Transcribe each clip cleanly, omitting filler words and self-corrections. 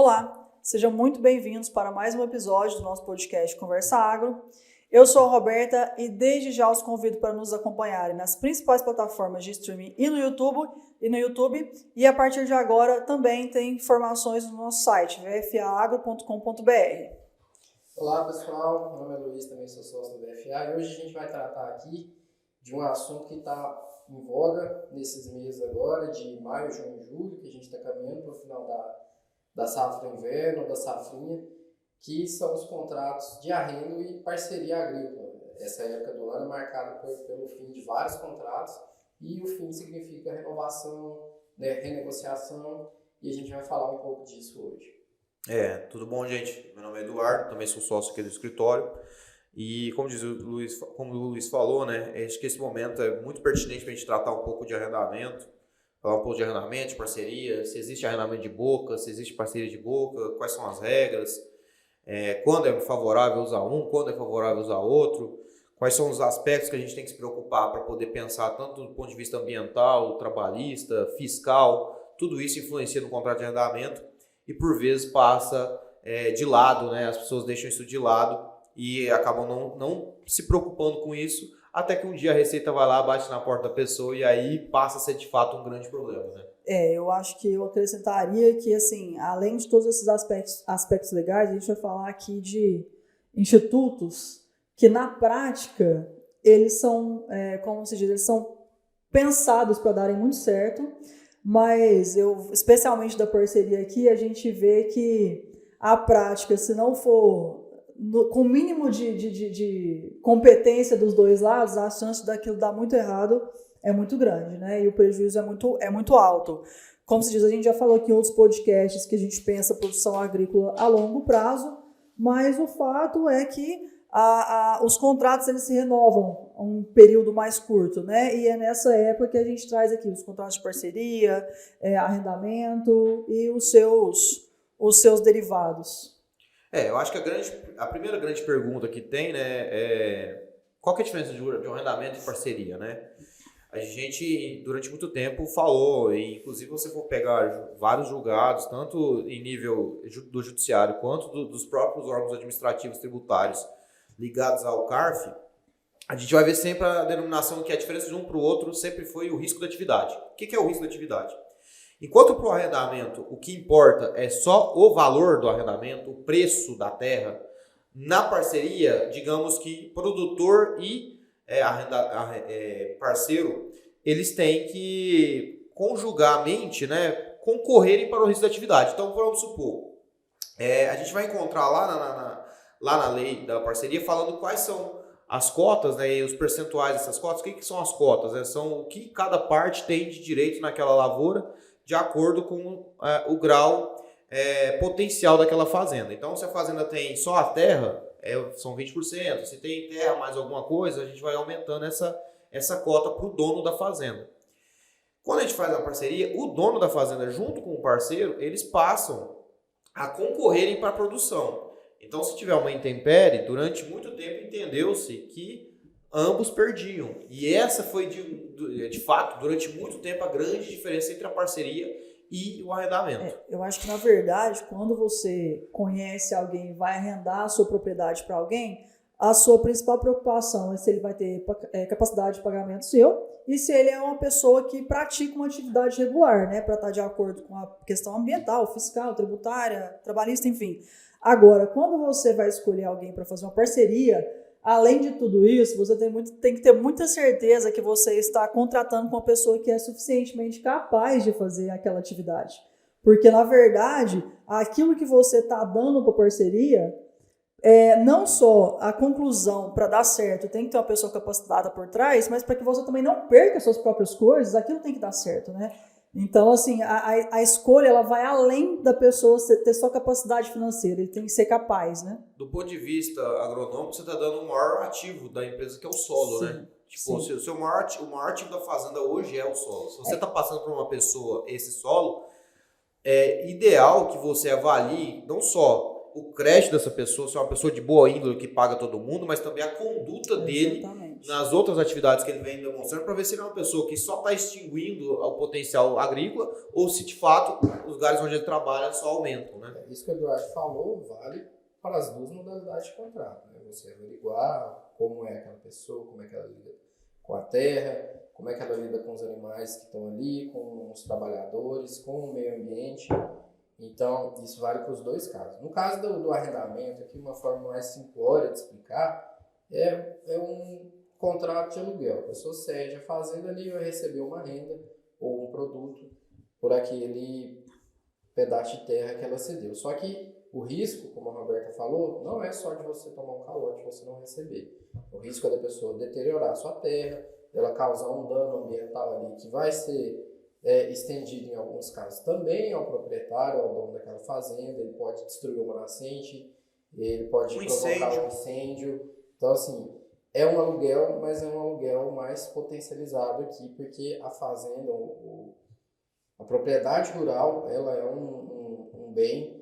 Olá, sejam muito bem-vindos para mais um episódio do nosso podcast Conversa Agro. Eu sou a Roberta e desde já os convido para nos acompanharem nas principais plataformas de streaming e no YouTube. E a partir de agora também tem informações no nosso site, vfaagro.com.br. Olá pessoal, meu nome é Luiz, também sou sócio do VFA e hoje a gente vai tratar aqui de um assunto que está em voga nesses meses agora, de maio, junho e julho, que a gente está caminhando para o final da safra inverno, da safrinha, que são os contratos de arrendo e parceria agrícola. Essa época do ano é marcada pelo fim de vários contratos e o fim significa renovação, renegociação, e a gente vai falar um pouco disso hoje. Tudo bom, gente? Meu nome é Eduardo, também sou sócio aqui do escritório. E como o Luiz falou, né, acho que esse momento é muito pertinente para a gente tratar um pouco de arrendamento, falar um pouco de arrendamento, de parceria, se existe arrendamento de boca, se existe parceria de boca, quais são as regras, quando é favorável usar um, quando é favorável usar outro, quais são os aspectos que a gente tem que se preocupar para poder pensar tanto do ponto de vista ambiental, trabalhista, fiscal, tudo isso influencia no contrato de arrendamento e por vezes passa de lado, né? As pessoas deixam isso de lado e acabam não se preocupando com isso, até que um dia a Receita vai lá, bate na porta da pessoa e aí passa a ser de fato um grande problema, né? Eu acho que eu acrescentaria que, assim, além de todos esses aspectos legais, a gente vai falar aqui de institutos que, na prática, eles são, como se diz, eles são pensados para darem muito certo, mas especialmente da parceria aqui, a gente vê que a prática, se não for com o mínimo de competência dos dois lados, a chance daquilo dar muito errado é muito grande, né? E o prejuízo é muito alto. Como se diz, a gente já falou aqui em outros podcasts que a gente pensa produção agrícola a longo prazo, mas o fato é que os contratos eles se renovam a um período mais curto, né? E é nessa época que a gente traz aqui os contratos de parceria, arrendamento e os seus derivados. Eu acho que a primeira grande pergunta que tem, né, qual que é a diferença de um arrendamento e parceria, né? A gente, durante muito tempo, falou, e inclusive você for pegar vários julgados, tanto em nível do judiciário quanto dos próprios órgãos administrativos tributários ligados ao CARF, a gente vai ver sempre a denominação que a diferença de um para o outro sempre foi o risco da atividade. O que é o risco da atividade? Enquanto para o arrendamento o que importa é só o valor do arrendamento, o preço da terra, na parceria, digamos que produtor e parceiro, eles têm que conjugadamente, né, concorrerem para o risco da atividade. Então, vamos supor, a gente vai encontrar lá na lei da parceria falando quais são as cotas, né, e os percentuais dessas cotas. O que são as cotas? Né? São o que cada parte tem de direito naquela lavoura de acordo com o grau potencial daquela fazenda. Então, se a fazenda tem só a terra, são 20%. Se tem terra mais alguma coisa, a gente vai aumentando essa cota para o dono da fazenda. Quando a gente faz a parceria, o dono da fazenda junto com o parceiro, eles passam a concorrerem para a produção. Então, se tiver uma intempérie, durante muito tempo entendeu-se que ambos perdiam. E essa foi, de fato, durante muito tempo, a grande diferença entre a parceria e o arrendamento. Eu acho que, na verdade, quando você conhece alguém e vai arrendar a sua propriedade para alguém, a sua principal preocupação é se ele vai ter capacidade de pagamento seu e se ele é uma pessoa que pratica uma atividade regular, né, para estar de acordo com a questão ambiental, fiscal, tributária, trabalhista, enfim. Agora, quando você vai escolher alguém para fazer uma parceria, além de tudo isso, você tem que ter muita certeza que você está contratando com uma pessoa que é suficientemente capaz de fazer aquela atividade. Porque, na verdade, aquilo que você está dando para a parceria, não só a conclusão para dar certo tem que ter uma pessoa capacitada por trás, mas para que você também não perca suas próprias coisas, aquilo tem que dar certo, né? Então, assim, a escolha ela vai além da pessoa ter só capacidade financeira, ele tem que ser capaz, né? Do ponto de vista agronômico, você está dando o maior ativo da empresa, que é o solo, sim, né? Tipo, o maior ativo da fazenda hoje é o solo. Se você está passando para uma pessoa esse solo, é ideal que você avalie não só o crédito dessa pessoa, se é uma pessoa de boa índole que paga todo mundo, mas também a conduta dele nas outras atividades que ele vem demonstrando para ver se ele é uma pessoa que só está extinguindo o potencial agrícola ou se de fato os lugares onde ele trabalha só aumentam, né? Isso que o Eduardo falou vale para as duas modalidades de contrato, né? Você averiguar como é aquela pessoa, como é que ela lida com a terra, como é que ela lida com os animais que estão ali, com os trabalhadores, com o meio ambiente. Então, isso vale para os dois casos. No caso do arrendamento, aqui uma forma mais simplória de explicar, é um contrato de aluguel. A pessoa cede a fazenda ali e vai receber uma renda ou um produto por aquele pedaço de terra que ela cedeu. Só que o risco, como a Roberta falou, não é só de você tomar um calote e você não receber. O risco é da pessoa deteriorar a sua terra, ela causar um dano ambiental ali que vai ser estendido em alguns casos também ao proprietário, ao dono daquela fazenda. Ele pode destruir uma nascente, ele pode provocar um incêndio. Então, assim, é um aluguel, mas é um aluguel mais potencializado aqui, porque a fazenda, a propriedade rural, ela é um bem,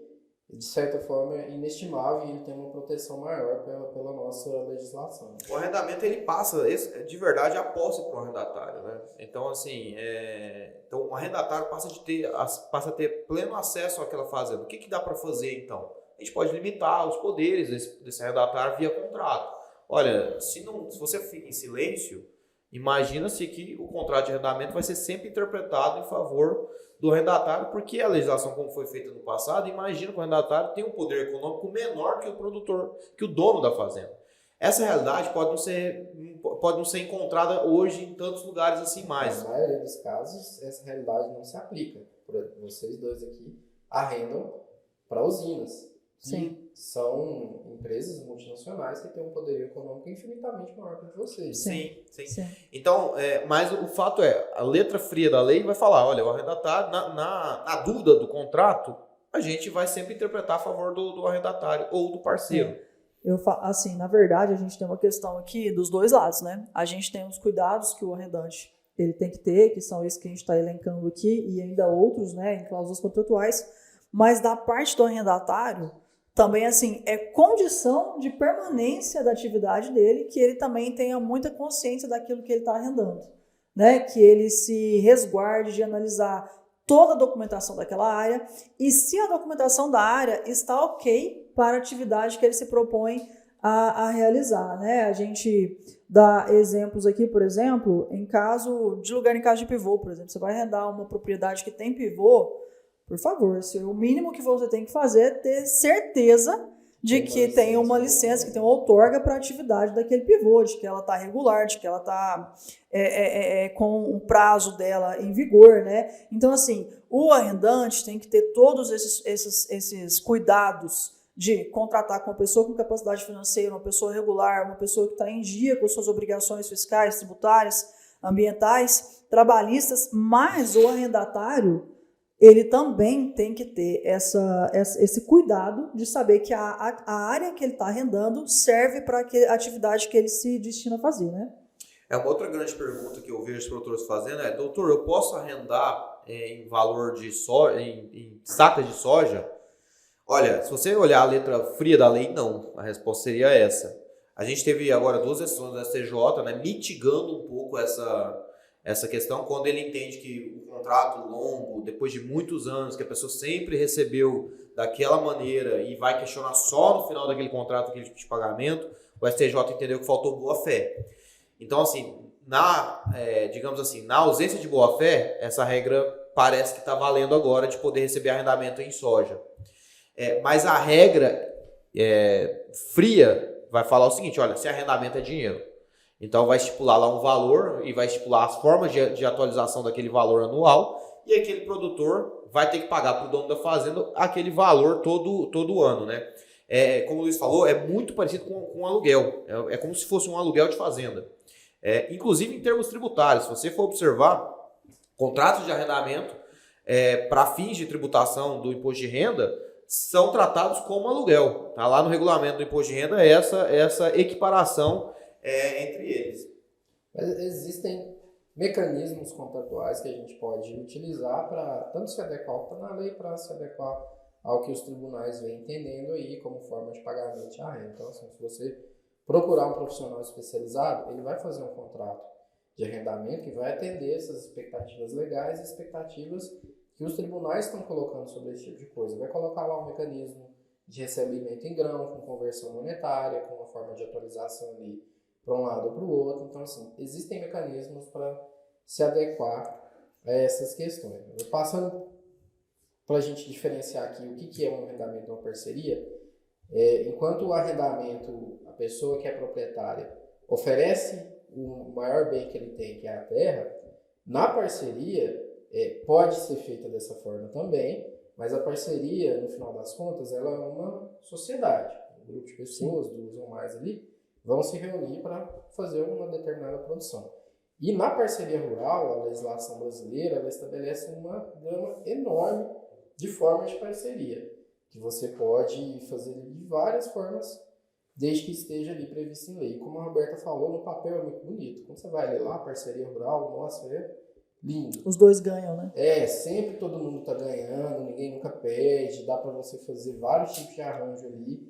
de certa forma, inestimável e ele tem uma proteção maior pela nossa legislação. O arrendamento, ele passa, de verdade, a posse para o arrendatário, né? Então, assim, então, o arrendatário passa a ter pleno acesso àquela fazenda. O que dá para fazer, então? A gente pode limitar os poderes desse arrendatário via contrato. Olha, se você fica em silêncio, imagina-se que o contrato de arrendamento vai ser sempre interpretado em favor do arrendatário, porque a legislação, como foi feita no passado, imagina que o arrendatário tem um poder econômico menor que o produtor, que o dono da fazenda. Essa realidade pode não ser encontrada hoje em tantos lugares assim mais. Na maioria dos casos, essa realidade não se aplica. Vocês dois aqui arrendam para usinas. Sim. São empresas multinacionais que têm um poderio econômico infinitamente maior que o de vocês. Sim. Então, mas o fato é, a letra fria da lei vai falar, olha, o arrendatário, na dúvida do contrato, a gente vai sempre interpretar a favor do arrendatário ou do parceiro. Assim, na verdade, a gente tem uma questão aqui dos dois lados, né? A gente tem os cuidados que o arrendante ele tem que ter, que são esses que a gente está elencando aqui, e ainda outros, né, em cláusulas contratuais, mas da parte do arrendatário, também, assim, é condição de permanência da atividade dele que ele também tenha muita consciência daquilo que ele está arrendando, né? Que ele se resguarde de analisar toda a documentação daquela área e se a documentação da área está ok para a atividade que ele se propõe a realizar, né? A gente dá exemplos aqui, por exemplo, em caso de pivô, por exemplo. Você vai arrendar uma propriedade que tem pivô, por favor, o mínimo que você tem que fazer é ter certeza de que tem uma licença, que tem uma outorga para a atividade daquele pivô, de que ela está regular, de que ela está com o prazo dela em vigor, né? Então, assim, o arrendante tem que ter todos esses cuidados de contratar com uma pessoa com capacidade financeira, uma pessoa regular, uma pessoa que está em dia com suas obrigações fiscais, tributárias, ambientais, trabalhistas, mas o arrendatário ele também tem que ter esse cuidado de saber que a área que ele está arrendando serve para a atividade que ele se destina a fazer, né? Uma outra grande pergunta que eu vejo os produtores fazendo é, doutor, eu posso arrendar em valor de soja, em sacas de soja? Olha, se você olhar a letra fria da lei, não. A resposta seria essa. A gente teve agora 2 decisões da STJ, né, mitigando um pouco essa questão, quando ele entende que o contrato longo, depois de muitos anos, que a pessoa sempre recebeu daquela maneira e vai questionar só no final daquele contrato aquele tipo de pagamento, o STJ entendeu que faltou boa-fé. Então, assim, digamos assim, na ausência de boa-fé, essa regra parece que está valendo agora de poder receber arrendamento em soja. Mas a regra fria vai falar o seguinte, olha, se arrendamento é dinheiro, então vai estipular lá um valor e vai estipular as formas de atualização daquele valor anual e aquele produtor vai ter que pagar para o dono da fazenda aquele valor todo ano, né? Como o Luiz falou, é muito parecido com um aluguel, é como se fosse um aluguel de fazenda. Inclusive em termos tributários, se você for observar, contratos de arrendamento para fins de tributação do imposto de renda são tratados como aluguel. Tá lá no regulamento do imposto de renda essa equiparação entre eles. Mas existem mecanismos contratuais que a gente pode utilizar para tanto se adequar ao que está na lei, para se adequar ao que os tribunais vêm entendendo aí como forma de pagamento de renda. Então, assim, se você procurar um profissional especializado, ele vai fazer um contrato de arrendamento que vai atender essas expectativas legais e expectativas que os tribunais estão colocando sobre esse tipo de coisa. Vai colocar lá um mecanismo de recebimento em grão, com conversão monetária, com uma forma de atualização ali para um lado ou para o outro. Então, assim, existem mecanismos para se adequar a essas questões. Passando para a gente diferenciar aqui o que é um arrendamento e uma parceria, enquanto o arrendamento, a pessoa que é proprietária oferece o maior bem que ele tem, que é a terra, na parceria pode ser feita dessa forma também, mas a parceria, no final das contas, ela é uma sociedade. Um grupo de pessoas, 2 ou mais ali, vão se reunir para fazer uma determinada produção. E na parceria rural, a legislação brasileira, ela estabelece uma gama enorme de formas de parceria, que você pode fazer de várias formas, desde que esteja ali previsto em lei. Como a Roberta falou, no papel é muito bonito. Quando você vai ler lá, parceria rural, nossa, é lindo. Os dois ganham, né? Sempre todo mundo está ganhando, ninguém nunca perde, dá para você fazer vários tipos de arranjo ali,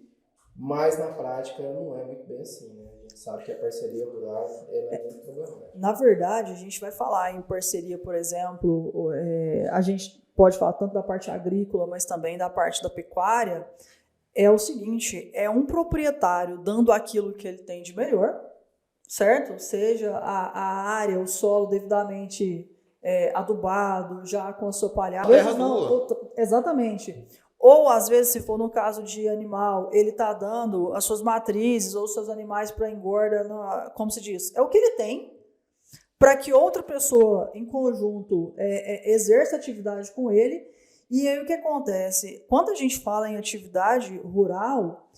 mas na prática não é muito bem assim, né? A gente sabe que a parceria rural ela é muito problemática. Na verdade, a gente vai falar em parceria, por exemplo, a gente pode falar tanto da parte agrícola, mas também da parte da pecuária. É o seguinte, é um proprietário dando aquilo que ele tem de melhor, certo? Seja a área, o solo devidamente adubado, já com a sua palhada. Exatamente. Ou, às vezes, se for no caso de animal, ele está dando as suas matrizes ou os seus animais para engorda, como se diz, é o que ele tem, para que outra pessoa, em conjunto, exerça atividade com ele. E aí o que acontece? Quando a gente fala em atividade rural,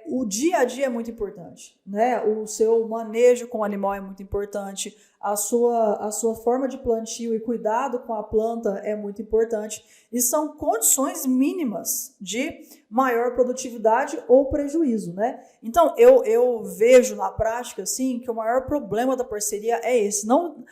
o dia a dia é muito importante, né? O seu manejo com o animal é muito importante, a sua forma de plantio e cuidado com a planta é muito importante, e são condições mínimas de maior produtividade ou prejuízo, né? Então, eu vejo na prática, assim, que o maior problema da parceria é esse. Não,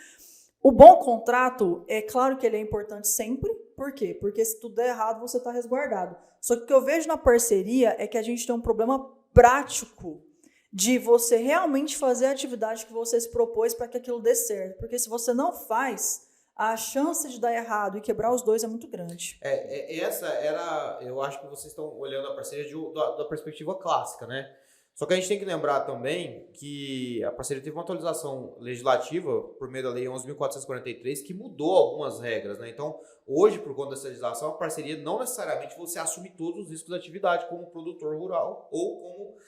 o bom contrato, é claro que ele é importante sempre. Por quê? Porque se tudo der errado, você está resguardado. Só que o que eu vejo na parceria é que a gente tem um problema prático de você realmente fazer a atividade que você se propôs para que aquilo dê certo. Porque se você não faz, a chance de dar errado e quebrar os dois é muito grande. Essa era, eu acho que vocês estão olhando a parceria da perspectiva clássica, né? Só que a gente tem que lembrar também que a parceria teve uma atualização legislativa por meio da Lei 11.443 que mudou algumas regras, né? Então, hoje, por conta dessa legislação, a parceria não necessariamente você assume todos os riscos da atividade como produtor rural ou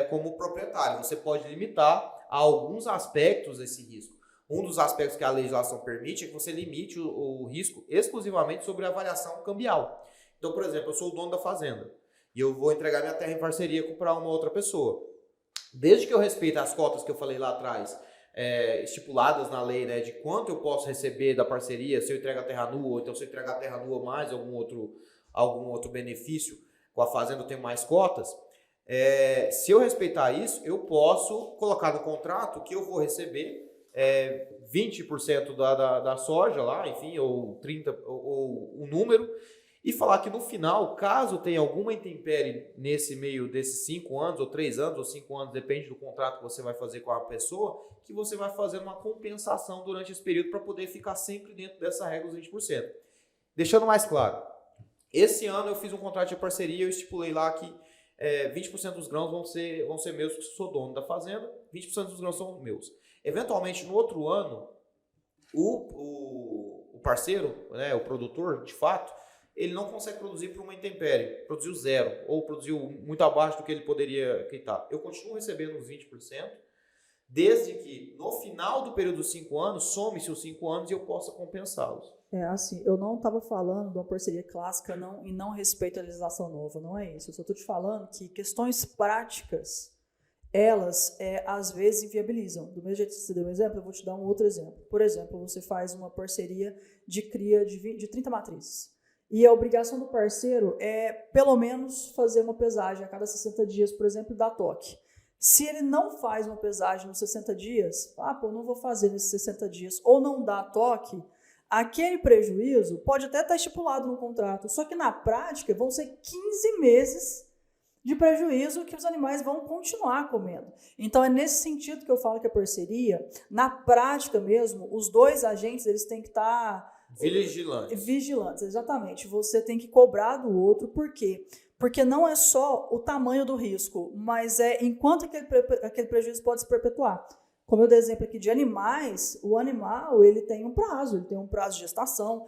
como proprietário. Você pode limitar a alguns aspectos esse risco. Um dos aspectos que a legislação permite é que você limite o risco exclusivamente sobre a variação cambial. Então, por exemplo, eu sou o dono da fazenda e eu vou entregar minha terra em parceria para uma outra pessoa. Desde que eu respeite as cotas que eu falei lá atrás, estipuladas na lei, né, de quanto eu posso receber da parceria, se eu entrego a terra nua, ou então se eu entregar a terra nua mais algum outro benefício, com a fazenda eu tenho mais cotas. Se eu respeitar isso, eu posso colocar no contrato que eu vou receber 20% da soja lá, enfim, ou 30%, ou o número, e falar que no final, caso tenha alguma intempérie nesse meio desses 5 anos, ou 3 anos, ou 5 anos, depende do contrato que você vai fazer com a pessoa, que você vai fazer uma compensação durante esse período para poder ficar sempre dentro dessa regra dos 20%. Deixando mais claro, esse ano eu fiz um contrato de parceria, eu estipulei lá que 20% dos grãos vão ser meus, porque eu sou dono da fazenda, 20% dos grãos são meus. Eventualmente, no outro ano, o parceiro, né, o produtor, de fato, ele não consegue produzir por uma intempérie, produziu 0, ou produziu muito abaixo do que ele poderia quitar. Eu continuo recebendo os 20%, desde que no final do período dos 5 anos, some-se os 5 anos e eu possa compensá-los. Assim, eu não estava falando de uma parceria clássica e não respeito a legislação nova, não é isso. Eu só estou te falando que questões práticas, elas às vezes inviabilizam. Do mesmo jeito que você deu um exemplo, eu vou te dar um outro exemplo. Por exemplo, você faz uma parceria de cria de 30 matrizes. E a obrigação do parceiro é, pelo menos, fazer uma pesagem a cada 60 dias, por exemplo, e dar toque. Se ele não faz uma pesagem nos 60 dias, não vou fazer nesses 60 dias, ou não dá toque, aquele prejuízo pode até estar estipulado no contrato, só que na prática vão ser 15 meses de prejuízo que os animais vão continuar comendo. Então, é nesse sentido que eu falo que a parceria, na prática mesmo, os dois agentes eles têm que estar vigilantes, exatamente. Você tem que cobrar do outro, por quê? Porque não é só o tamanho do risco, mas é enquanto aquele prejuízo pode se perpetuar. Como eu dei exemplo aqui de animais, o animal ele tem um prazo de gestação,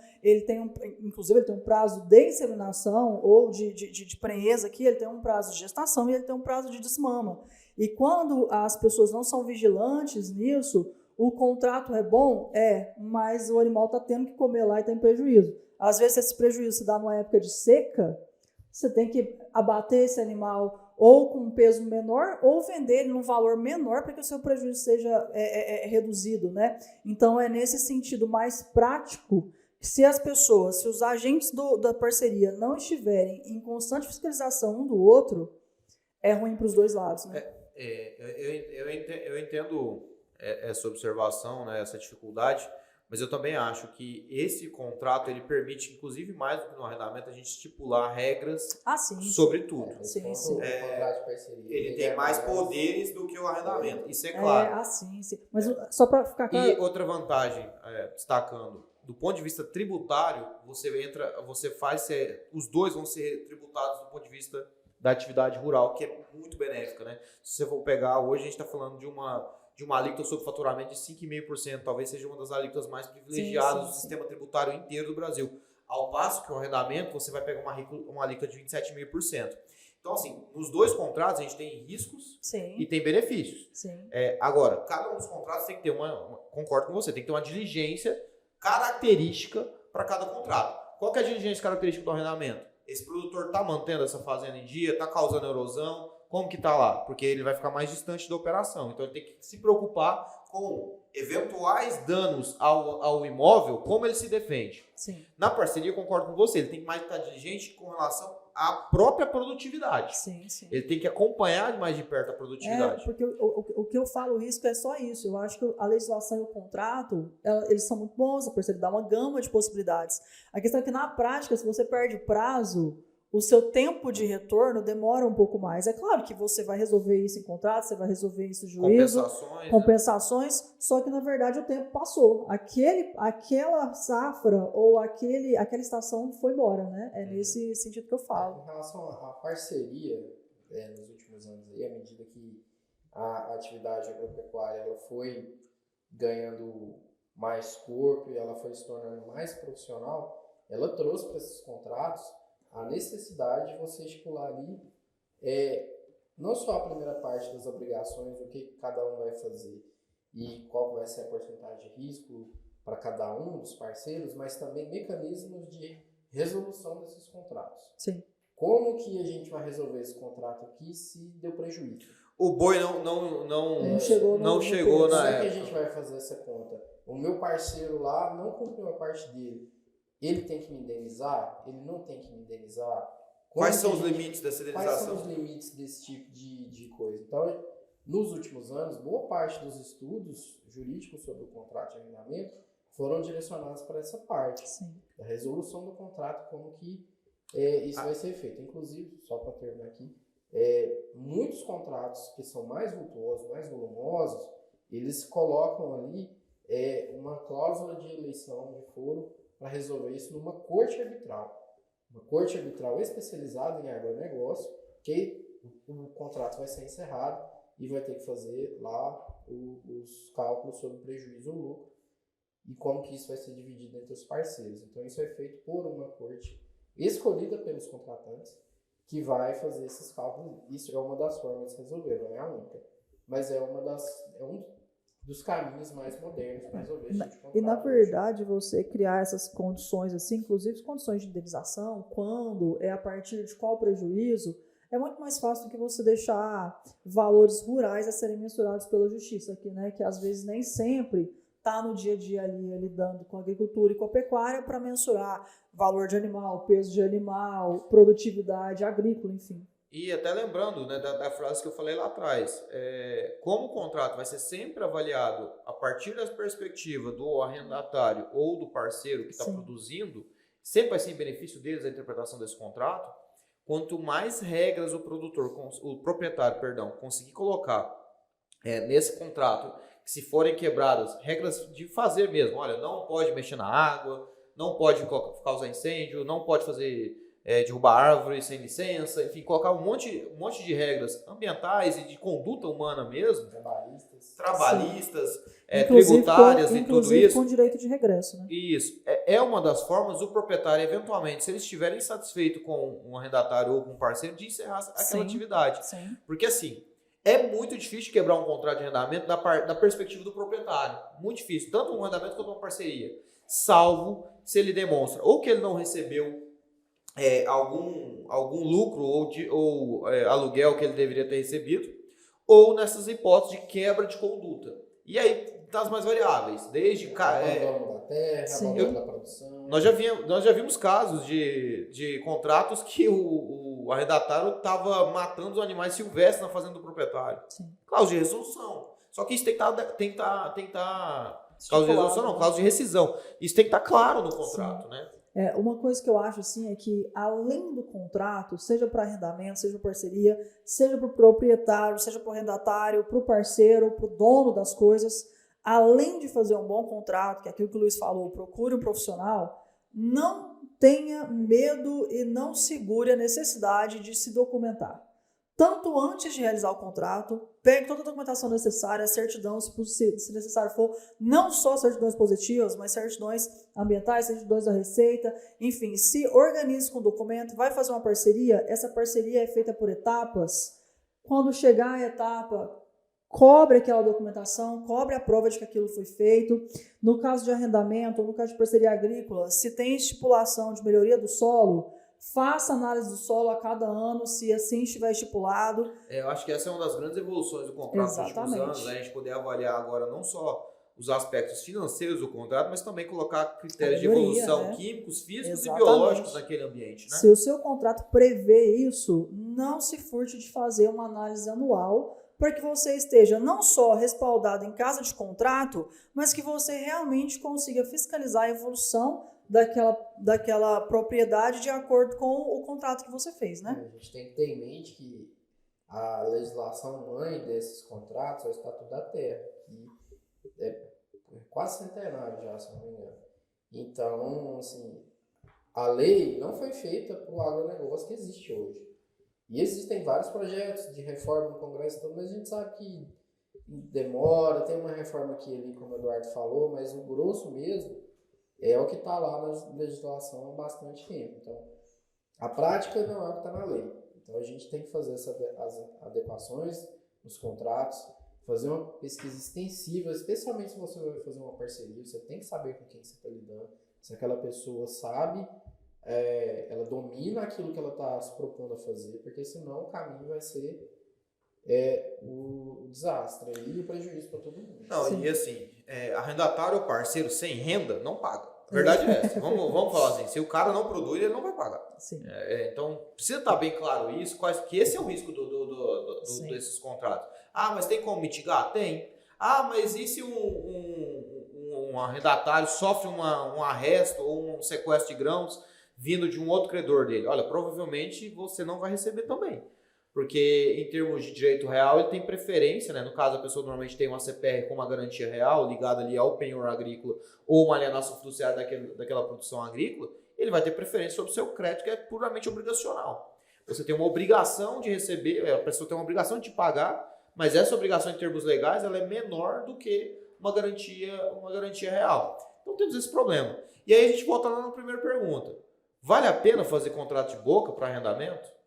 inclusive ele tem um prazo de inseminação ou de prenheza aqui, ele tem um prazo de gestação e ele tem um prazo de desmama. E quando as pessoas não são vigilantes nisso, o contrato é bom? Mas o animal está tendo que comer lá e tem prejuízo. Às vezes esse prejuízo se dá numa época de seca, você tem que abater esse animal ou com um peso menor, ou vender ele num valor menor para que o seu prejuízo seja reduzido, né? Então, é nesse sentido mais prático, se os agentes da parceria não estiverem em constante fiscalização um do outro, é ruim para os dois lados, né? Eu entendo essa observação, né, essa dificuldade, mas eu também acho que esse contrato ele permite, inclusive mais do que no arrendamento, a gente estipular regras sobre tudo. Ele tem mais poderes do que o arrendamento, isso é claro. Sim. Mas só para ficar claro... E outra vantagem, destacando, do ponto de vista tributário, os dois vão ser tributados do ponto de vista da atividade rural, que é muito benéfica, né? Se você for pegar, hoje a gente está falando de uma alíquota sobre faturamento de 5,5%, talvez seja uma das alíquotas mais privilegiadas do sistema tributário inteiro do Brasil. Ao passo que o arrendamento, você vai pegar uma alíquota de 27,5%. Então, assim, nos dois contratos a gente tem riscos e tem benefícios. Agora, cada um dos contratos tem que ter concordo com você, tem que ter uma diligência característica para cada contrato. Qual que é a diligência característica do arrendamento? Esse produtor está mantendo essa fazenda em dia, está causando erosão, como que está lá? Porque ele vai ficar mais distante da operação. Então, ele tem que se preocupar com eventuais danos ao imóvel, como ele se defende. Na parceria, eu concordo com você, ele tem que mais estar diligente com relação à própria produtividade. Ele tem que acompanhar mais de perto a produtividade. Porque o que eu falo, o risco é só isso. Eu acho que a legislação e o contrato, eles são muito bons, a parceria dá uma gama de possibilidades. A questão é que, na prática, se você perde prazo, o seu tempo de retorno demora um pouco mais. É claro que você vai resolver isso em contrato, você vai resolver isso em juízo, compensações, só que na verdade o tempo passou. Aquela safra ou aquela estação foi embora, né? É nesse sentido que eu falo. Em relação à parceria, nos últimos anos, à medida que a atividade agropecuária ela foi ganhando mais corpo e ela foi se tornando mais profissional, ela trouxe para esses contratos a necessidade de você estipular ali não só a primeira parte das obrigações, o que cada um vai fazer e qual vai ser a porcentagem de risco para cada um dos parceiros, mas também mecanismos de resolução desses contratos. Como que a gente vai resolver esse contrato aqui se deu prejuízo? O boi não chegou na época. Como é que a gente vai fazer essa conta? O meu parceiro lá não cumpriu a parte dele. Ele tem que me indenizar? Ele não tem que me indenizar? Quais são os limites dessa indenização? Quais são os limites desse tipo de coisa? Então, nos últimos anos, boa parte dos estudos jurídicos sobre o contrato de arrendamento foram direcionados para essa parte. Da resolução do contrato, como que isso vai ser feito. Inclusive, só para terminar aqui, muitos contratos que são mais vultuosos, mais volumosos, eles colocam ali uma cláusula de eleição de foro para resolver isso numa corte arbitral. Uma corte arbitral especializada em agronegócio, que o contrato vai ser encerrado e vai ter que fazer lá os cálculos sobre prejuízo ou lucro e como que isso vai ser dividido entre os parceiros. Então isso é feito por uma corte escolhida pelos contratantes que vai fazer esses cálculos. Isso é uma das formas de resolver, não é a única, mas é um dos caminhos mais modernos para resolver esse tipo de contrato. E, na verdade, você criar essas condições, assim, inclusive condições de indenização, quando a partir de qual prejuízo, é muito mais fácil do que você deixar valores rurais a serem mensurados pela justiça aqui, né? Que às vezes nem sempre está no dia a dia ali lidando com a agricultura e com a pecuária para mensurar valor de animal, peso de animal, produtividade agrícola, enfim. E até lembrando, né, da frase que eu falei lá atrás, como o contrato vai ser sempre avaliado a partir da perspectiva do arrendatário ou do parceiro que está produzindo, sempre vai ser em benefício deles a interpretação desse contrato. quanto mais regras o proprietário, perdão, conseguir colocar nesse contrato, que se forem quebradas, regras de fazer mesmo, olha, não pode mexer na água, não pode causar incêndio, não pode fazer derrubar árvores sem licença, enfim, colocar um monte de regras ambientais e de conduta humana mesmo, trabalhistas, tributárias e tudo isso. Com direito de regresso, né? Isso. É uma das formas do proprietário, eventualmente, se ele estiver insatisfeito com um arrendatário ou com um parceiro, de encerrar aquela atividade. Sim. Porque assim, é muito difícil quebrar um contrato de arrendamento da perspectiva do proprietário. Muito difícil, tanto um arrendamento quanto uma parceria. Salvo se ele demonstra ou que ele não recebeu algum lucro ou aluguel que ele deveria ter recebido, ou nessas hipóteses de quebra de conduta. E aí, das mais variáveis, desde... abandono da terra, abandono da produção... Nós já vimos casos de contratos que o arrendatário estava matando os animais silvestres na fazenda do proprietário. Sim. Causa de resolução. Só que isso tem que estar causa de resolução não, causa de rescisão. Isso tem que estar claro no contrato, né? Uma coisa que eu acho assim é que, além do contrato, seja para arrendamento, seja para parceria, seja para o proprietário, seja para o arrendatário, para o parceiro, para o dono das coisas, além de fazer um bom contrato, que é aquilo que o Luiz falou, procure um profissional, não tenha medo e não segure a necessidade de se documentar. Tanto antes de realizar o contrato, pegue toda a documentação necessária, a certidão, se necessário for, não só certidões positivas, mas certidões ambientais, certidões da Receita, enfim, se organize com o documento, vai fazer uma parceria, essa parceria é feita por etapas. Quando chegar a etapa, cobre aquela documentação, cobre a prova de que aquilo foi feito. No caso de arrendamento, ou no caso de parceria agrícola, se tem estipulação de melhoria do solo, faça análise do solo a cada ano, se assim estiver estipulado. Eu acho que essa é uma das grandes evoluções do contrato nos últimos anos, né? A gente poder avaliar agora não só os aspectos financeiros do contrato, mas também colocar critérios de evolução químicos, físicos e biológicos naquele ambiente, né? Se o seu contrato prevê isso, não se furte de fazer uma análise anual para que você esteja não só respaldado em casa de contrato, mas que você realmente consiga fiscalizar a evolução daquela propriedade de acordo com o contrato que você fez, né? A gente tem que ter em mente que a legislação mãe desses contratos é o Estatuto da Terra, que é quase centenário já, se não me engano. Então, assim, a lei não foi feita para o agronegócio que existe hoje. E existem vários projetos de reforma no Congresso, mas a gente sabe que demora, tem uma reforma aqui ali, como o Eduardo falou, mas o grosso mesmo é o que está lá na legislação há bastante tempo. Então, a prática não é o que está na lei. Então, a gente tem que fazer as adequações nos contratos, fazer uma pesquisa extensiva, especialmente se você vai fazer uma parceria, você tem que saber com quem você está lidando, se aquela pessoa sabe, ela domina aquilo que ela está se propondo a fazer, porque senão o caminho vai ser o desastre e o prejuízo para todo mundo. Não, sim. E assim, arrendatário ou parceiro sem renda não paga. A verdade é essa. Vamos falar assim, se o cara não produz, ele não vai pagar. Sim. Então, precisa estar bem claro isso, que esse é o risco desses contratos. Ah, mas tem como mitigar? Tem. Ah, mas e se um arrendatário sofre um arresto ou um sequestro de grãos vindo de um outro credor dele? Olha, provavelmente você não vai receber também. Porque em termos de direito real, ele tem preferência, né? No caso, a pessoa normalmente tem uma CPR com uma garantia real ligada ali ao penhor agrícola ou uma alienação fiduciária daquela produção agrícola, ele vai ter preferência sobre o seu crédito, que é puramente obrigacional. Você tem uma obrigação de receber, a pessoa tem uma obrigação de te pagar, mas essa obrigação em termos legais, ela é menor do que uma garantia real. Então temos esse problema. E aí a gente volta lá na primeira pergunta. Vale a pena fazer contrato de boca para arrendamento?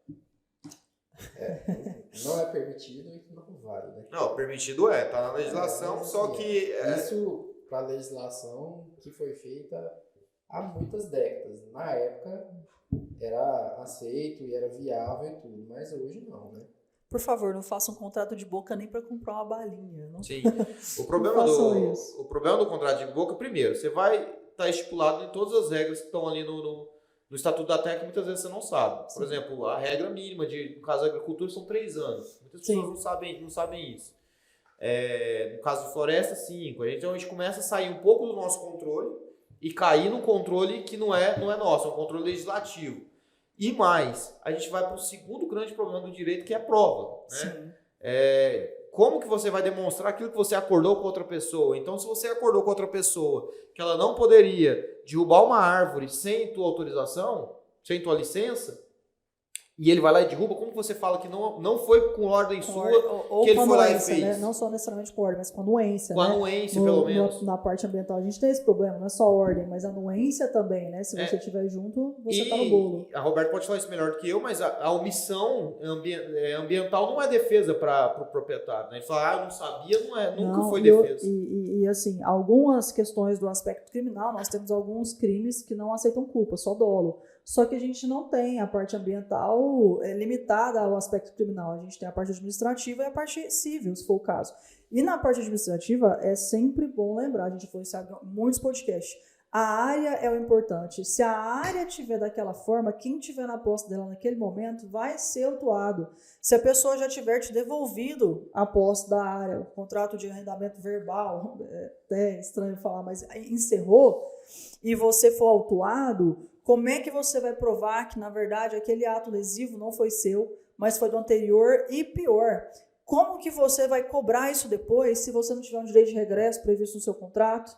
Não é permitido e não vale, né? Não, permitido tá na legislação, só que... Isso para a legislação que foi feita há muitas décadas. Na época era aceito e era viável e tudo, mas hoje não, né? Por favor, não faça um contrato de boca nem para comprar uma balinha. Não? Sim. O problema do contrato de boca, primeiro, você vai estar estipulado em todas as regras que estão ali no Estatuto da Terra, que muitas vezes você não sabe. Por exemplo, a regra mínima, no caso da agricultura, são 3 anos. Muitas pessoas não sabem isso. No caso de floresta, 5. Então a gente começa a sair um pouco do nosso controle e cair num controle que não é nosso, é um controle legislativo. E mais, a gente vai para o segundo grande problema do direito, que é a prova. Né? Sim. Como que você vai demonstrar aquilo que você acordou com outra pessoa? Então, se você acordou com outra pessoa que ela não poderia derrubar uma árvore sem tua autorização, sem tua licença, e ele vai lá e derruba, como que você fala que não foi com ordem sua ou que ele com foi lá e anuência, fez? né? Não só necessariamente com ordem, mas com anuência. Com né? anuência, pelo menos. Na parte ambiental a gente tem esse problema, não é só ordem, mas anuência também, né? Se você estiver junto, você está no bolo. A Roberta pode falar isso melhor do que eu, mas a omissão ambiental não é defesa para o proprietário. Né? Ele fala, eu não sabia, nunca foi defesa. E assim, algumas questões do aspecto criminal, nós temos alguns crimes que não aceitam culpa, só dolo. Só que a gente não tem a parte ambiental limitada ao aspecto criminal. A gente tem a parte administrativa e a parte civil, se for o caso. E na parte administrativa, é sempre bom lembrar, a gente falou isso em muitos podcasts, a área é o importante. Se a área estiver daquela forma, quem estiver na posse dela naquele momento vai ser autuado. Se a pessoa já tiver te devolvido a posse da área, o contrato de arrendamento verbal, é até estranho falar, mas encerrou, e você for autuado, como é que você vai provar que, na verdade, aquele ato lesivo não foi seu, mas foi do anterior? E pior, como que você vai cobrar isso depois se você não tiver um direito de regresso previsto no seu contrato?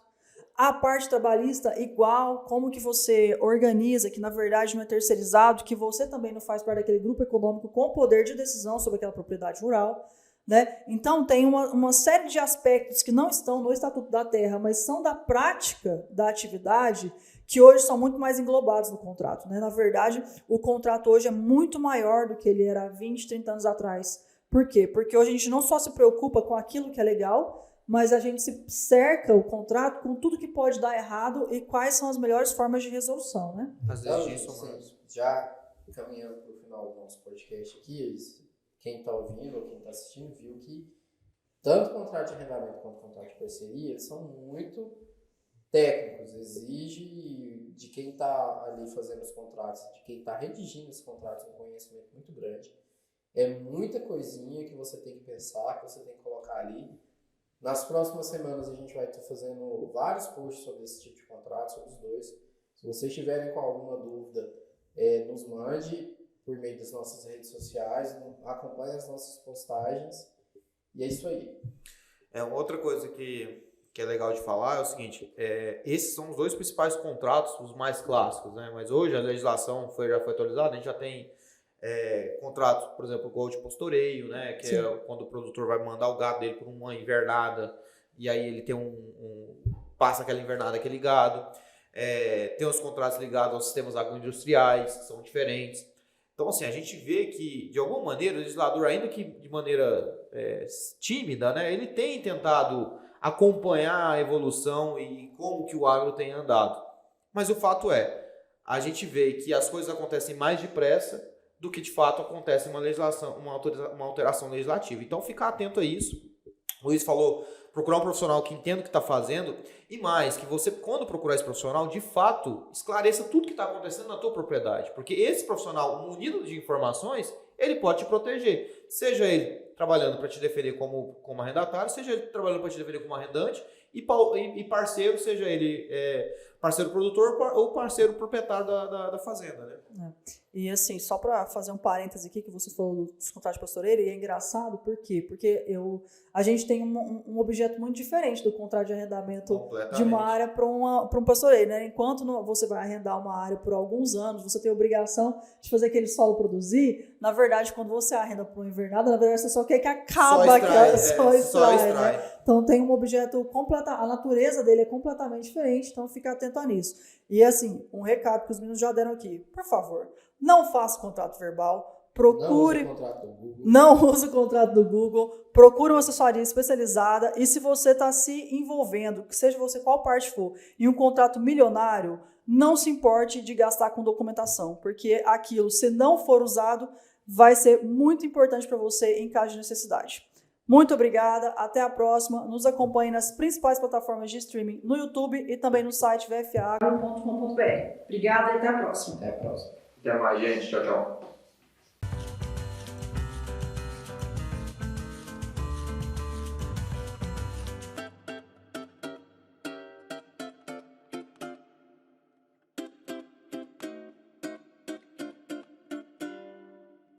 A parte trabalhista, igual, como que você organiza, que na verdade não é terceirizado, que você também não faz parte daquele grupo econômico com poder de decisão sobre aquela propriedade rural, né? Então tem uma série de aspectos que não estão no Estatuto da Terra, mas são da prática da atividade, que hoje são muito mais englobados no contrato. Né? Na verdade, o contrato hoje é muito maior do que ele era há 20, 30 anos atrás. Por quê? Porque hoje a gente não só se preocupa com aquilo que é legal, mas a gente se cerca o contrato com tudo que pode dar errado e quais são as melhores formas de resolução. Né? Às vezes assim, já caminhando para o final do nosso podcast aqui, quem está ouvindo ou quem está assistindo viu que tanto o contrato de arrendamento quanto o contrato de parceria, eles são muito técnicos, exige de quem está ali fazendo os contratos, de quem está redigindo os contratos, um conhecimento muito grande. É muita coisinha que você tem que pensar, que você tem que colocar ali. Nas próximas semanas a gente vai estar fazendo vários posts sobre esse tipo de contrato, sobre os dois. Se vocês estiverem com alguma dúvida, nos mande por meio das nossas redes sociais, acompanhe as nossas postagens. E é isso aí. Outra coisa que é legal de falar é o seguinte, esses são os dois principais contratos, os mais clássicos, né? Mas hoje a legislação já foi atualizada, a gente já tem contratos, por exemplo, gol de pastoreio, né? Que é quando o produtor vai mandar o gado dele por uma invernada, e aí ele tem passa aquela invernada, aquele gado. Tem os contratos ligados aos sistemas agroindustriais, que são diferentes. Então, assim, a gente vê que, de alguma maneira, o legislador, ainda que de maneira tímida, né? Ele tem tentado acompanhar a evolução e como que o agro tem andado. Mas o fato a gente vê que as coisas acontecem mais depressa do que de fato acontece uma legislação, uma alteração legislativa. Então, ficar atento a isso. O Luiz falou, procurar um profissional que entenda o que está fazendo e mais, que você, quando procurar esse profissional, de fato, esclareça tudo que está acontecendo na tua propriedade. Porque esse profissional, munido de informações, ele pode te proteger. Seja ele trabalhando para te defender como arrendatário, seja ele trabalhando para te defender como arrendante e parceiro, seja ele parceiro produtor ou parceiro proprietário da fazenda, né? E assim, só para fazer um parêntese aqui, que você falou dos contratos de pastoreiro, e é engraçado, por quê? Porque a gente tem um objeto muito diferente do contrato de arrendamento de uma área para um pastoreiro, né? Enquanto você vai arrendar uma área por alguns anos, você tem a obrigação de fazer aquele solo produzir. Na verdade, quando você arrenda para uma invernada, na verdade você só quer que acabe só extrai, né? Então tem um objeto a natureza dele é completamente diferente, então fica atento a nisso. E assim, um recado que os meninos já deram aqui, por favor, não faça contrato verbal, procure, não use o contrato do Google, procure uma assessoria especializada e se você está se envolvendo, que seja você qual parte for, em um contrato milionário, não se importe de gastar com documentação, porque aquilo, se não for usado, vai ser muito importante para você em caso de necessidade. Muito obrigada, até a próxima. Nos acompanhe nas principais plataformas de streaming no YouTube e também no site vfagro.com.br. Obrigada e até a próxima. Até a próxima. Até mais, gente. Tchau, tchau.